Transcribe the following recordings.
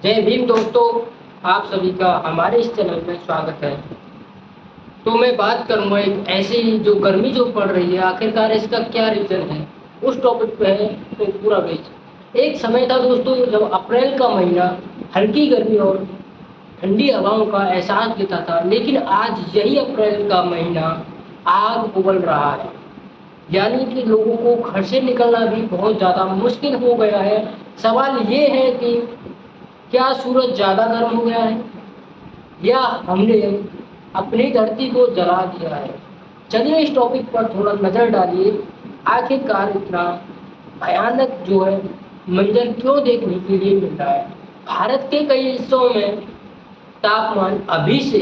जय भीम दोस्तों, आप सभी का हमारे इस चैनल में स्वागत है। तो मैं बात करूंगा एक ऐसी जो गर्मी जो पड़ रही है, आखिरकार इसका क्या रीज़न है, उस टॉपिक पे है तो पूरा बेच। एक समय था दोस्तों जब अप्रैल का महीना हल्की गर्मी और ठंडी हवाओं का एहसास देता था, लेकिन आज यही अप्रैल का महीना आग उगल रहा है। यानी कि लोगों को घर से निकलना भी बहुत ज़्यादा मुश्किल हो गया है। सवाल ये है कि क्या सूरज ज़्यादा गर्म हो गया है या हमने अपनी धरती को जला दिया है। चलिए इस टॉपिक पर थोड़ा नज़र डालिए। आखिरकार इतना भयानक जो है मंजर क्यों देखने के लिए मिल रहा है। भारत के कई हिस्सों में तापमान अभी से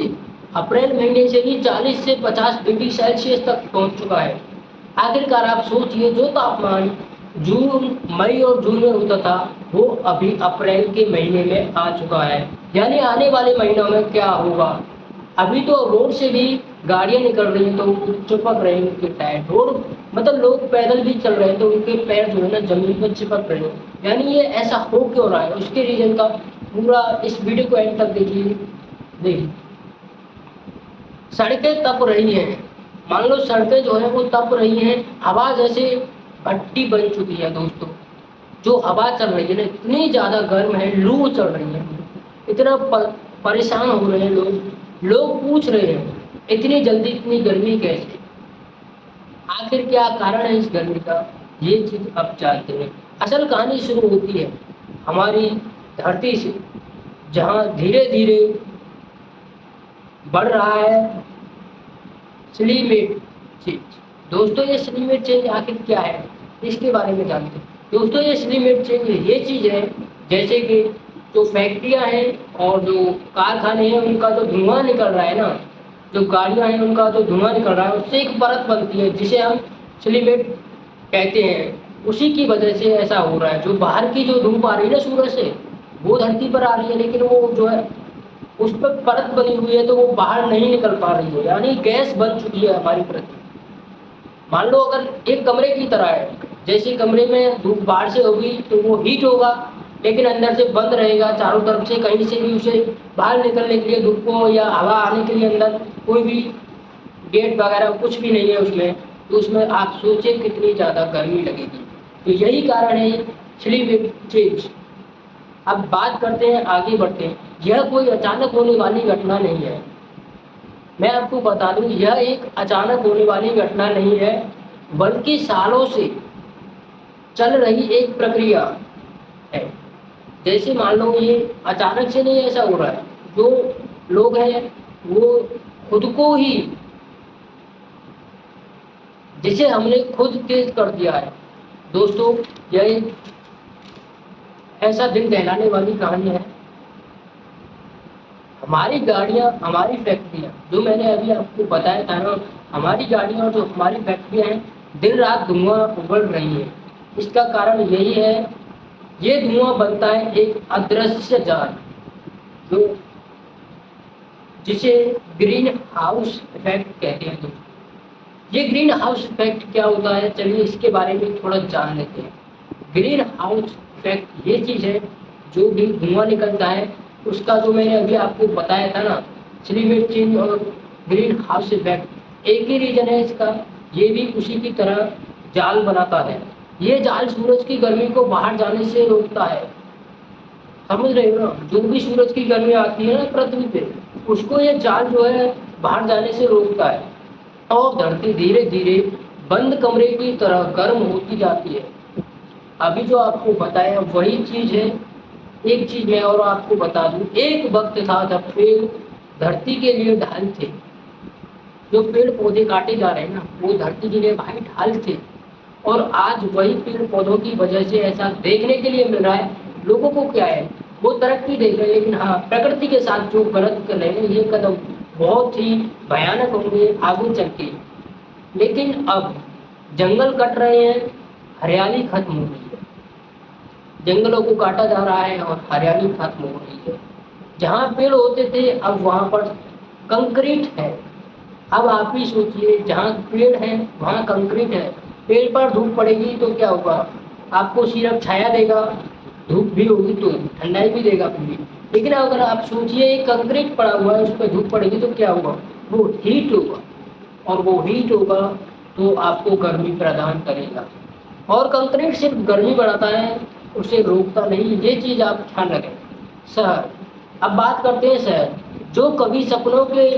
अप्रैल महीने से ही 40 से 50 डिग्री सेल्सियस तक पहुंच चुका है। आखिरकार आप सोचिए, जो तापमान जून मई और जून में होता था वो अभी अप्रैल के महीने में आ चुका है। यानी आने वाले महीनों में क्या होगा। अभी तो रोड से भी गाड़ियां निकल रही हैं तो चिपक रहे हैं उनके टायर। रोड मतलब लोग पैदल भी चल रहे हैं तो उनके पैर जो है ना जमीन पर चिपक रहे हैं। यानी ये ऐसा हो क्यों रहा है, उसके रीजन का पूरा इस वीडियो को एंड तक देखिए। देखिए, सड़कें तप रही हैं। मान लो सड़कें जो है वो तप रही हैं, हवा जैसे भट्टी बन चुकी है दोस्तों। जो हवा चल रही है ना इतनी ज़्यादा गर्म है, लू चल रही है, इतना परेशान हो रहे हैं लोग। लोग पूछ रहे हैं इतनी जल्दी इतनी गर्मी कैसे, आखिर क्या कारण है इस गर्मी का। ये चीज़ अब जानते हैं। असल कहानी शुरू होती है हमारी धरती से, जहाँ धीरे धीरे बढ़ रहा है क्लाइमेट चेंज। दोस्तों ये क्लाइमेट चेंज आखिर क्या है, इसके बारे में जानते हैं। दोस्तों ये क्लाइमेट चेंज ये चीज़ है जैसे कि जो फैक्ट्रियां हैं और जो कारखाने हैं उनका जो धुआं निकल रहा है ना, जो गाड़ियां हैं उनका जो धुआं निकल रहा है उससे एक परत बनती है जिसे हम क्लाइमेट कहते हैं। उसी की वजह से ऐसा हो रहा है। जो बाहर की जो धूप आ रही है ना सूरज से, वो धरती पर आ रही है, लेकिन वो जो है उस पर परत बनी हुई है तो वो बाहर नहीं निकल पा रही है। यानी गैस बन चुकी है हमारी पृथ्वी। मान लो अगर एक कमरे की तरह है, जैसे कमरे में धूप बाहर से होगी तो वो हीट होगा, लेकिन अंदर से बंद रहेगा। चारों तरफ से कहीं से भी उसे बाहर निकलने के लिए, धूप को या हवा आने के लिए अंदर कोई भी गेट वगैरह कुछ भी नहीं है उसमें, तो उसमें आप सोचे कितनी ज़्यादा गर्मी लगेगी। तो यही कारण है क्लाइमेट चेंज। अब बात करते हैं, आगे बढ़ते हैं। यह कोई अचानक होने वाली घटना नहीं है। मैं आपको बता दूं, यह एक अचानक होने वाली घटना नहीं है, बल्कि सालों से चल रही एक प्रक्रिया है। जैसे मान लो ये अचानक से नहीं ऐसा हो रहा है। जो लोग हैं वो खुद को ही, जिसे हमने खुद तेज कर दिया है। दोस्तों यह एक ऐसा दिल दहलाने वाली कहानी है। हमारी गाड़ियाँ, हमारी फैक्ट्रियाँ, जो मैंने अभी आपको बताया था ना, हमारी गाड़ियाँ और जो हमारी फैक्ट्रियाँ हैं दिन रात धुआं उगल रही हैं। इसका कारण यही है, ये धुआं बनता है एक अदृश्य जाल, जो जिसे ग्रीन हाउस इफेक्ट कहते हैं। दोस्तों ये ग्रीन हाउस इफेक्ट क्या होता है, चलिए इसके बारे में थोड़ा जान लेते हैं। ग्रीन हाउस इफेक्ट ये चीज़ है, जो भी धुआं निकलता है उसका, जो मैंने अभी आपको बताया था ना, क्लाइमेट चेंज और ग्रीन हाउस इफेक्ट एक ही रीजन है इसका। ये भी उसी की तरह जाल बनाता है। ये जाल सूरज की गर्मी को बाहर जाने से रोकता है। समझ रहे हो ना, जो भी सूरज की गर्मी आती है ना पृथ्वी पे, उसको ये जाल जो है बाहर जाने से रोकता है और धरती धीरे धीरे बंद कमरे की तरह गर्म होती जाती है। अभी जो आपको बताया वही चीज़ है। एक चीज़ मैं और आपको बता दूं, एक वक्त था जब पेड़ धरती के लिए ढाल थे। जो पेड़ पौधे काटे जा रहे हैं ना, वो धरती के लिए भाई ढाल थे। और आज वही पेड़ पौधों की वजह से ऐसा देखने के लिए मिल रहा है। लोगों को क्या है, वो तरक्की देख रहे हैं, लेकिन हाँ प्रकृति के साथ जो गलत कर रहे हैं, ये कदम बहुत ही भयानक होंगे आगे चल के। लेकिन अब जंगल कट रहे हैं, हरियाली खत्म हो रही है। जंगलों को काटा जा रहा है और हरियाली खत्म हो रही है। जहाँ पेड़ होते थे अब वहाँ पर कंक्रीट है। अब आप ही सोचिए, जहाँ पेड़ है वहाँ कंक्रीट है। पेड़ पर धूप पड़ेगी तो क्या होगा, आपको सिर्फ छाया देगा, धूप भी होगी तो ठंडाई भी देगा पूरी। लेकिन अगर आप सोचिए एक कंक्रीट पड़ा हुआ है, उस पर धूप पड़ेगी तो क्या होगा, वो हीट होगा, और वो हीट होगा तो आपको गर्मी प्रदान करेगा। और कंक्रीट सिर्फ गर्मी बढ़ाता है, उसे रोकता नहीं, ये चीज़ आप ध्यान रखें। शहर, अब बात करते हैं शहर, जो कभी सपनों के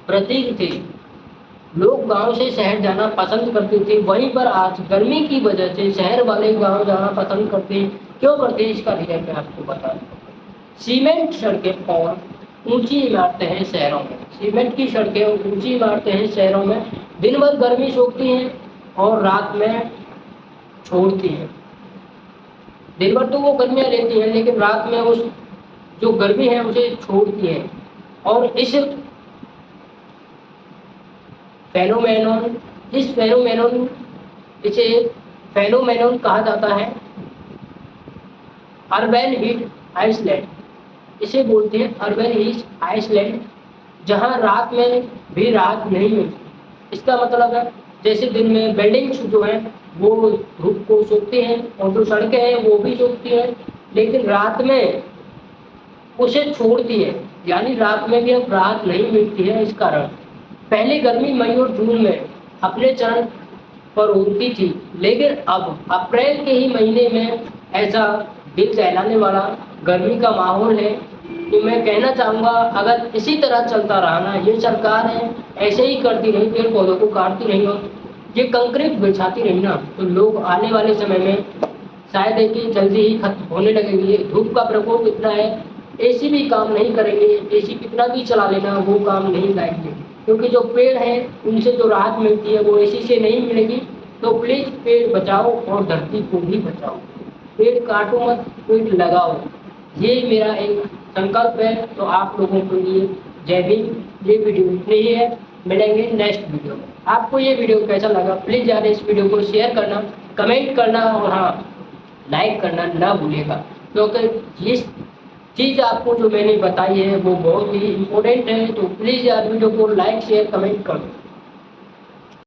प्रतीक थे, लोग गांव से शहर जाना पसंद करते थे, वहीं पर आज गर्मी की वजह से शहर वाले गांव जाना पसंद करते हैं। क्यों करते हैं, इसका रीजन मैं आपको बता दूं। सीमेंट सड़कें और ऊंची इमारतें हैं शहरों में, सीमेंट की सड़कें और ऊंची इमारतें हैं शहरों में, दिन भर गर्मी सोखती हैं और रात में छोड़ती हैं। दिन भर तो वो गर्मियाँ लेती हैं, लेकिन रात में उस जो गर्मी है उसे छोड़ती हैं। और फेनोमेनॉन इस फेनोमेनॉन इसे फेनोमेनॉन कहा जाता है अर्बन हीट आइसलैंड। इसे बोलते हैं अर्बन हीट आइसलैंड, जहां रात में भी राहत नहीं मिलती। इसका मतलब है जैसे दिन में बिल्डिंग्स जो हैं वो धूप को सोखती हैं और जो सड़कें हैं वो भी सोखती हैं, लेकिन रात में उसे छोड़ती है, यानी रात में भी अब राहत नहीं मिलती है। इस कारण पहले गर्मी मई और जून में अपने चरम पर होती थी, लेकिन अब अप्रैल के ही महीने में ऐसा दिल दहलाने वाला गर्मी का माहौल है। तो मैं कहना चाहूँगा अगर इसी तरह चलता रहा ना, ये सरकार है ऐसे ही करती रही, पेड़ पौधों को काटती रही और ये कंक्रीट बिछाती रही ना, तो लोग आने वाले समय में शायद है कि जल्दी ही खत्म होने लगेंगे। धूप का प्रकोप इतना है, एसी भी काम नहीं करेंगे, एसी कितना भी चला लेना वो काम नहीं लाएंगे, क्योंकि जो पेड़ हैं उनसे जो राहत मिलती है वो एसी से नहीं मिलेगी। तो प्लीज़ पेड़ बचाओ और धरती को भी बचाओ, पेड़ काटो मत, पेड़ लगाओ, ये मेरा एक संकल्प है। तो आप लोगों के लिए जय भीम। ये वीडियो इतनी ही है, मिलेंगे नेक्स्ट वीडियो में। आपको ये वीडियो कैसा लगा प्लीज़ यार इस वीडियो को शेयर करना, कमेंट करना और हाँ लाइक करना ना भूलिएगा, क्योंकि जिस चीज़ आपको जो मैंने बताई है वो बहुत ही इम्पोर्टेंट है। तो प्लीज़ यार वीडियो को लाइक शेयर कमेंट कर दो।